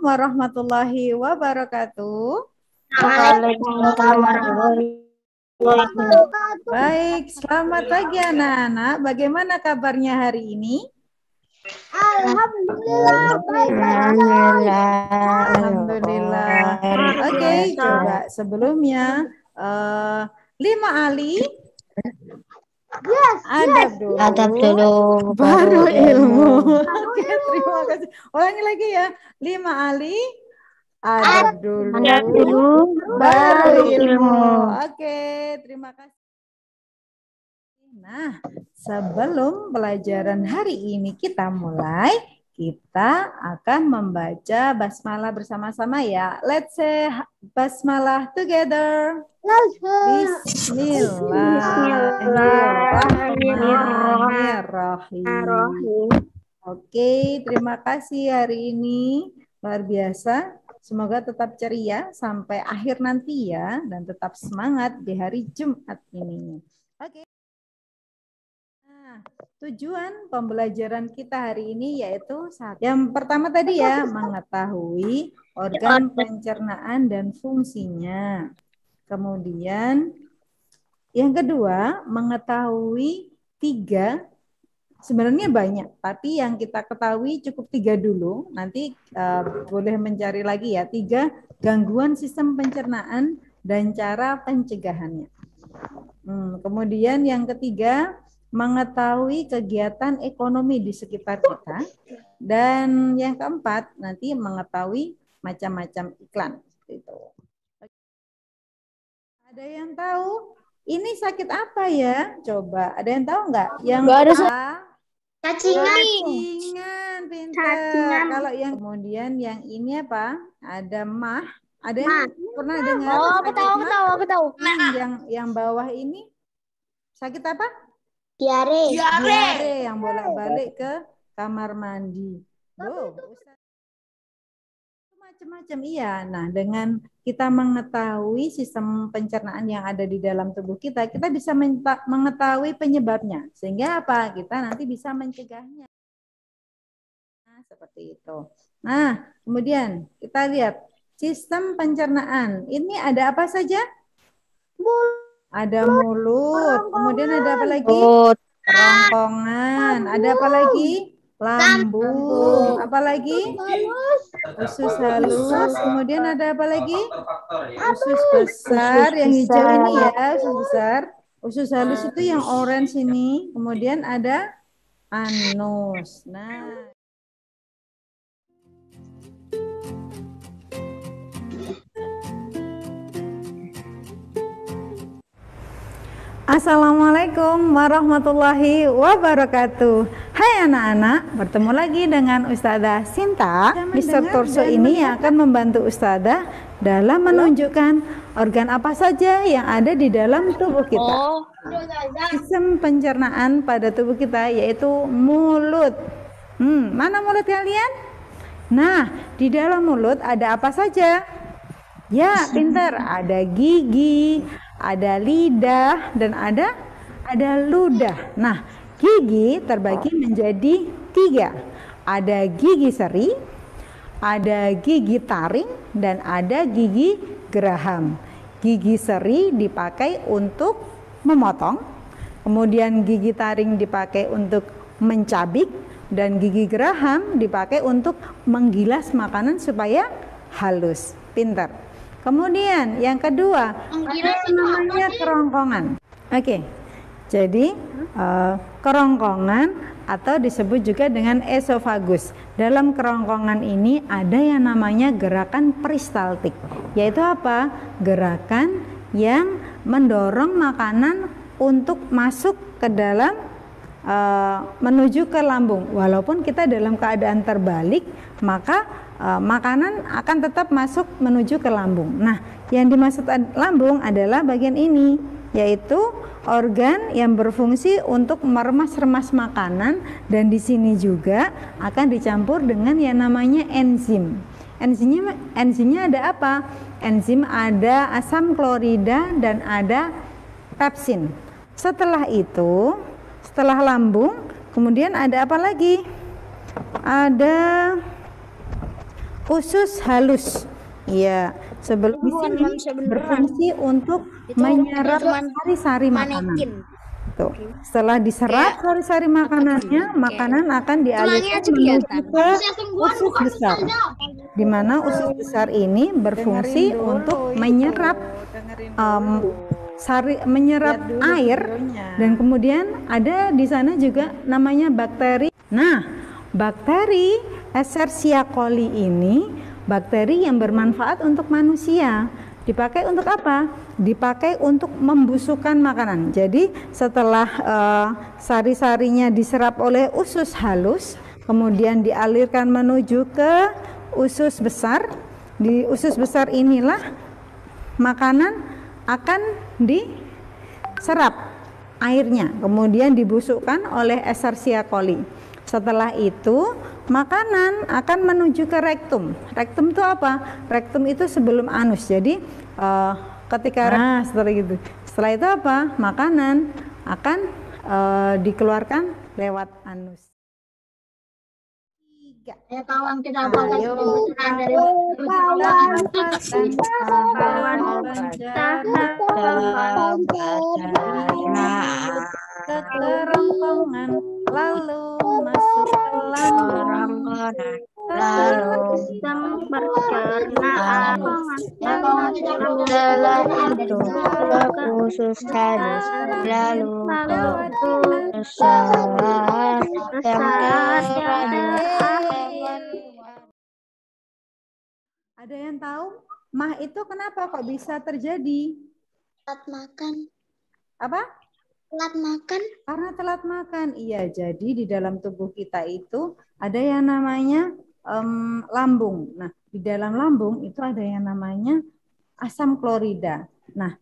warahmatullahi wabarakatuh. Waalaikumsalam warahmatullahi wabarakatuh. Baik, selamat pagi anak-anak. Bagaimana kabarnya hari ini? Alhamdulillah. Alhamdulillah. Oke, coba sebelumnya 5 Ali. Adab dulu. Baru ilmu. Oke, terima kasih. Ulangi lagi ya. 5 Ali. Adab dulu. Baru ilmu. Oke, terima kasih. Nah, sebelum pelajaran hari ini kita mulai, kita akan membaca basmalah bersama-sama ya. Let's say basmalah together. Bismillahirrahmanirrahim. Oke, terima kasih hari ini. Luar biasa. Semoga tetap ceria sampai akhir nanti ya. Dan tetap semangat di hari Jumat ini. Oke. Nah, tujuan pembelajaran kita hari ini yaitu yang pertama tadi ya, mengetahui organ pencernaan dan fungsinya. Kemudian yang kedua, mengetahui 3, sebenarnya banyak, tapi yang kita ketahui cukup 3 dulu. Nanti boleh mencari lagi ya, 3 gangguan sistem pencernaan dan cara pencegahannya. Kemudian yang ketiga, mengetahui kegiatan ekonomi di sekitar kita. Dan yang keempat, nanti mengetahui macam-macam iklan. Gitu. Ada yang tahu ini sakit apa ya? Coba, ada yang tahu nggak? Yang cacingan, pintar. Kalau yang kemudian yang ini apa? Ada mah. Ada yang pernah dengar? Oh, aku tahu. Yang bawah ini sakit apa? Diare yang bolak-balik ke kamar mandi. Macam-macam iya. Nah, dengan kita mengetahui sistem pencernaan yang ada di dalam tubuh kita, kita bisa mengetahui penyebabnya. Sehingga apa? Kita nanti bisa mencegahnya. Nah, seperti itu. Nah, kemudian kita lihat sistem pencernaan. Ini ada apa saja? Ada mulut. Kemudian ada apa lagi? Kerongkongan. Ada apa lagi? Lambung. Apa lagi? Usus halus. Kemudian ada apa lagi? Usus besar. Yang hijau ini ya, usus besar. Usus halus itu yang orange ini. Kemudian ada anus. Nah, Assalamualaikum warahmatullahi wabarakatuh. Hai anak-anak, bertemu lagi dengan Ustazah Sinta. Mr. Torso ini yang akan membantu Ustazah dalam menunjukkan organ apa saja yang ada di dalam tubuh kita. Sistem pencernaan pada tubuh kita yaitu mulut. Mana mulut kalian? Nah, di dalam mulut ada apa saja? Ya, pintar. Ada gigi, ada lidah, dan ada ludah. Nah, gigi terbagi menjadi 3. Ada gigi seri, ada gigi taring, dan ada gigi geraham. Gigi seri dipakai untuk memotong, kemudian gigi taring dipakai untuk mencabik, dan gigi geraham dipakai untuk menggilas makanan supaya halus. Pintar. Kemudian yang kedua, namanya kerongkongan. Oke, jadi kerongkongan atau disebut juga dengan esofagus. Dalam kerongkongan ini ada yang namanya gerakan peristaltik, yaitu apa? Gerakan yang mendorong makanan untuk masuk ke dalam menuju ke lambung. Walaupun kita dalam keadaan terbalik, maka makanan akan tetap masuk menuju ke lambung. Nah, yang dimaksud lambung adalah bagian ini, yaitu organ yang berfungsi untuk meremas-remas makanan, dan di sini juga akan dicampur dengan yang namanya enzim. Enzimnya ada apa? Enzim ada asam klorida dan ada pepsin. Setelah itu, setelah lambung, kemudian ada apa lagi? Ada usus halus. Iya, sebelum di sini berfungsi untuk menyerap sari-sari makanan. Tuh. Setelah diserap sari-sari makanannya, makanan akan dialirkan menuju ke usus besar. Di mana usus besar ini berfungsi untuk menyerap menyerap air, dan kemudian ada di sana juga namanya bakteri. Nah, bakteri Escherichia coli ini bakteri yang bermanfaat untuk manusia. Dipakai untuk apa? Dipakai untuk membusukkan makanan. Jadi setelah sari-sarinya diserap oleh usus halus, kemudian dialirkan menuju ke usus besar. Di usus besar inilah makanan akan diserap airnya, kemudian dibusukkan oleh Escherichia coli. Setelah itu makanan akan menuju ke rektum. Rektum itu apa? Rektum itu sebelum anus. Jadi ketika setelah itu apa? Makanan akan dikeluarkan lewat anus. Ya kawan, kita Ayo ke kerongkongan, lalu masuk ke lambung, lalu pencernaan, setelah itu ke usus halus, lalu ke besar Ada yang tahu mah itu kenapa kok bisa terjadi? telat makan. Apa? Telat makan. Karena telat makan. Iya, jadi di dalam tubuh kita itu ada yang namanya lambung. Nah, di dalam lambung itu ada yang namanya asam klorida. Nah,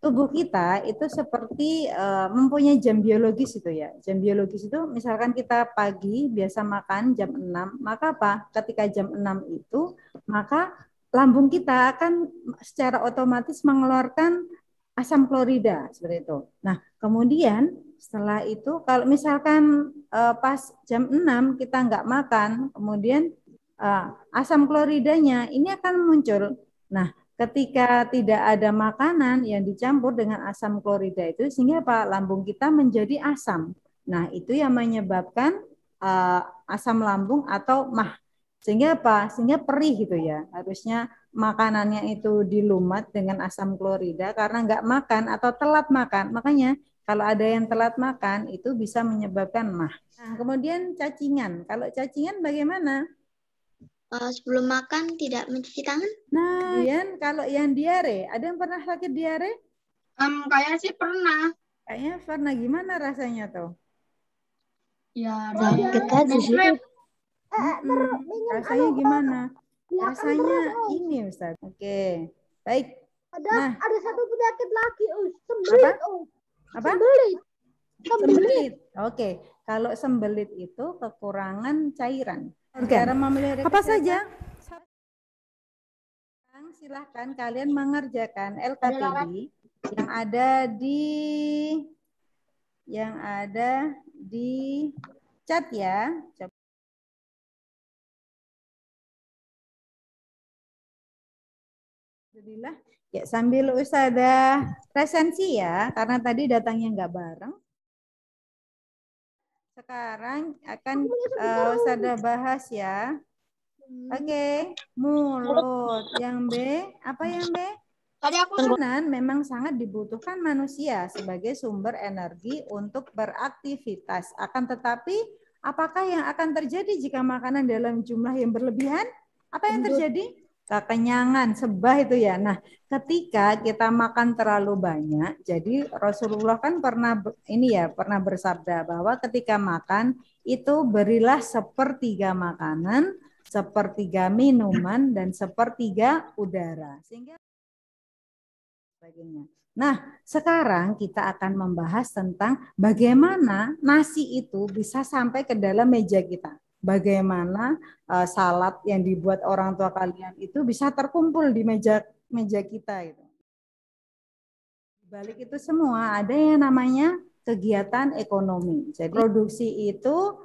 tubuh kita itu seperti mempunyai jam biologis itu ya. Jam biologis itu misalkan kita pagi biasa makan jam 6, maka apa? Ketika jam 6 itu, maka lambung kita akan secara otomatis mengeluarkan asam klorida seperti itu. Nah, kemudian setelah itu kalau misalkan pas jam 6 kita nggak makan, kemudian asam kloridanya ini akan muncul. Nah, ketika tidak ada makanan yang dicampur dengan asam klorida itu, sehingga apa? Lambung kita menjadi asam. Nah, itu yang menyebabkan asam lambung atau MAH. Sehingga apa? Sehingga perih gitu ya. Harusnya makanannya itu dilumat dengan asam klorida karena nggak makan atau telat makan. Makanya kalau ada yang telat makan itu bisa menyebabkan MAH. Nah, kemudian cacingan. Kalau cacingan bagaimana? Sebelum makan tidak mencuci tangan. Nah, kemudian kalau yang diare, ada yang pernah sakit diare? Kayaknya sih pernah. Kayaknya pernah. Gimana rasanya tuh? Ya, Sakit aja sih. Rasanya gimana? Rasanya ini Ustaz. Oke, baik. Ada satu penyakit lagi, Apa? Apa? Sembelit. Sembelit. Oke, kalau sembelit itu kekurangan cairan. Cara memelihara apa saja? Silahkan kalian mengerjakan LKTB yang ada di chat ya. Alhamdulillah. Ya, sambil Ustazah presensi ya, karena tadi datangnya nggak bareng. Sekarang akan Ustazah bahas ya. Oke, mulut. Yang B, apa yang B? Makanan memang sangat dibutuhkan manusia sebagai sumber energi untuk beraktivitas. Akan tetapi, apakah yang akan terjadi jika makanan dalam jumlah yang berlebihan? Apa yang terjadi? Kekenyangan, sebah itu ya. Nah, ketika kita makan terlalu banyak, jadi Rasulullah kan pernah bersabda bahwa ketika makan itu berilah sepertiga makanan, sepertiga minuman, dan sepertiga udara. Sehingga sebagainya. Nah, sekarang kita akan membahas tentang bagaimana nasi itu bisa sampai ke dalam meja kita. Bagaimana salad yang dibuat orang tua kalian itu bisa terkumpul di meja kita itu. Di balik itu semua ada yang namanya kegiatan ekonomi. Jadi produksi itu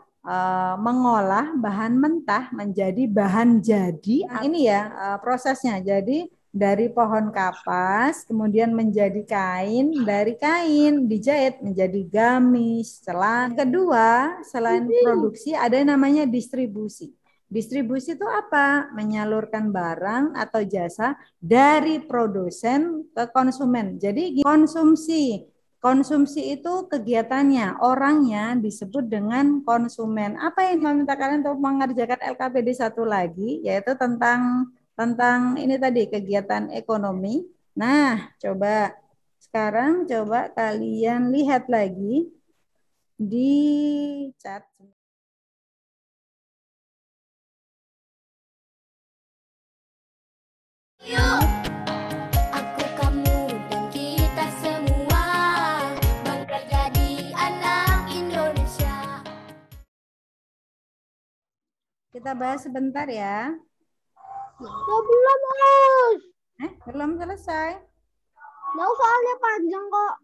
mengolah bahan mentah menjadi bahan jadi. Nah, ini ya prosesnya. Jadi dari pohon kapas, kemudian menjadi kain, dari kain dijahit menjadi gamis, celana. Kedua, selain produksi ada yang namanya distribusi. Distribusi itu apa? Menyalurkan barang atau jasa dari produsen ke konsumen. Jadi konsumsi. Konsumsi itu kegiatannya, orangnya disebut dengan konsumen. Apa yang meminta kalian untuk mengerjakan LKPD satu lagi, yaitu tentang ini tadi kegiatan ekonomi. Nah, coba sekarang coba kalian lihat lagi di chat. Yuk, aku, kamu, dan kita semua bangga jadi anak Indonesia. Kita bahas sebentar ya. Belum, Us. Belum selesai. Nah, soalnya panjang kok.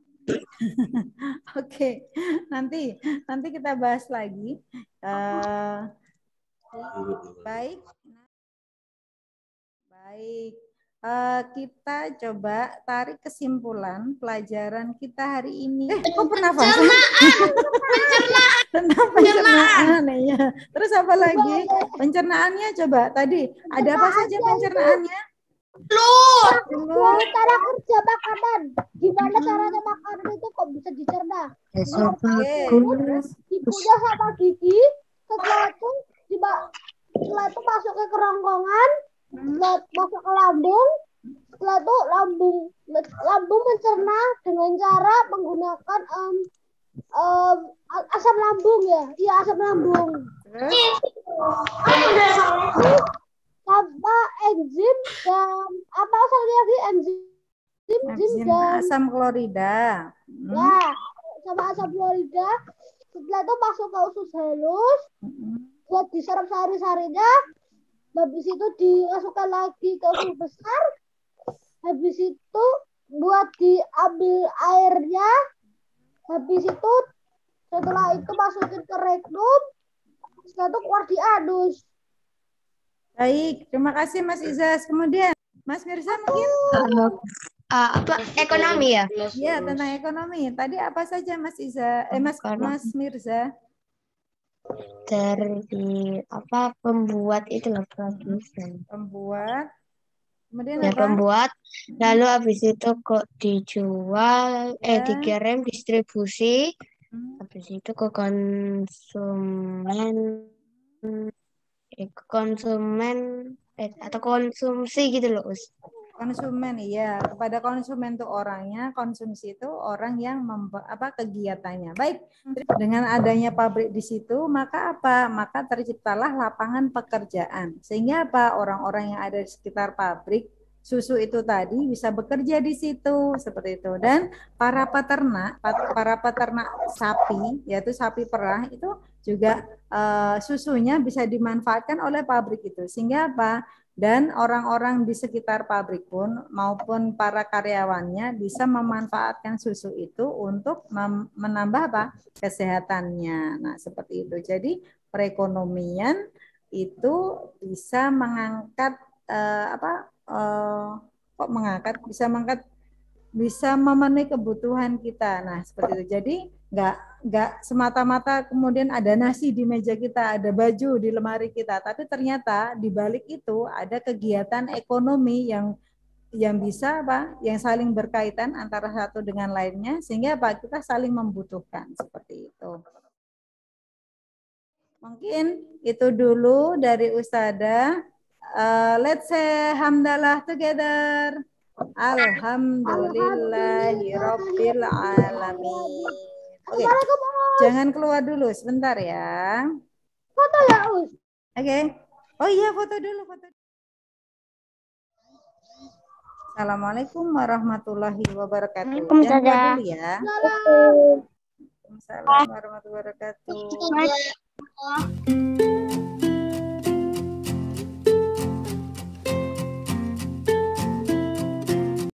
Oke, nanti kita bahas lagi. Baik. Kita coba tarik kesimpulan pelajaran kita hari ini. Kok pernafasan? Tentang pencernaan ya. Terus apa lagi? Pencernaannya coba tadi. Ada apa saja pencernaannya? Cara kerja makanan. Gimana caranya makanan itu kok bisa dicerna? Dipunya sama gigi. Setelah itu masuk ke kerongkongan. Masuk ke lambung. Setelah itu lambung mencerna dengan cara menggunakan asam lambung ya. Iya, asam lambung. Sama enzim dan apa satu lagi enzim dan asam klorida. Ya, sama asam klorida. Setelah itu masuk ke usus halus buat diserap sari-sarinya. Habis itu dimasukkan lagi ke usus besar. Habis itu buat diambil airnya. Habis itu setelah itu masukin ke rektum. Setelah itu keluar di anus. Baik, terima kasih Mas Izas. Kemudian Mas Mirza mungkin ekonomi ya? Iya, tentang ekonomi. Tadi apa saja Mas Mas Mirza? Dari pembuat itu loh, produsen. Pembuat. Kemudian Ya, apa? pembuat. Lalu habis itu kok dijual, dikirim distribusi. Habis itu ke konsumen atau konsumsi gitu loh, Us. Konsumen, iya. Kepada konsumen itu orangnya, konsumsi itu orang yang kegiatannya. Baik, dengan adanya pabrik di situ, maka apa? Maka terciptalah lapangan pekerjaan. Sehingga apa? Orang-orang yang ada di sekitar pabrik susu itu tadi bisa bekerja di situ, seperti itu. Dan para peternak sapi, yaitu sapi perah, itu juga susunya bisa dimanfaatkan oleh pabrik itu. Sehingga apa? Dan orang-orang di sekitar pabrik pun maupun para karyawannya bisa memanfaatkan susu itu untuk menambah kesehatannya. Nah, seperti itu. Jadi perekonomian itu bisa mengangkat bisa memenuhi kebutuhan kita. Nah, seperti itu. Jadi nggak semata-mata kemudian ada nasi di meja kita, ada baju di lemari kita, tapi ternyata di balik itu ada kegiatan ekonomi yang bisa yang saling berkaitan antara satu dengan lainnya, sehingga kita saling membutuhkan, seperti itu. Mungkin itu dulu dari Ustadzah. Let's say hamdalah together. Alhamdulillahirabbil alamin. Oke. Jangan keluar dulu sebentar ya. Foto ya, Us. Oke. Oh iya, foto dulu, Assalamualaikum warahmatullahi wabarakatuh. Jangan keluar dulu ya. Assalamualaikum warahmatullahi wabarakatuh.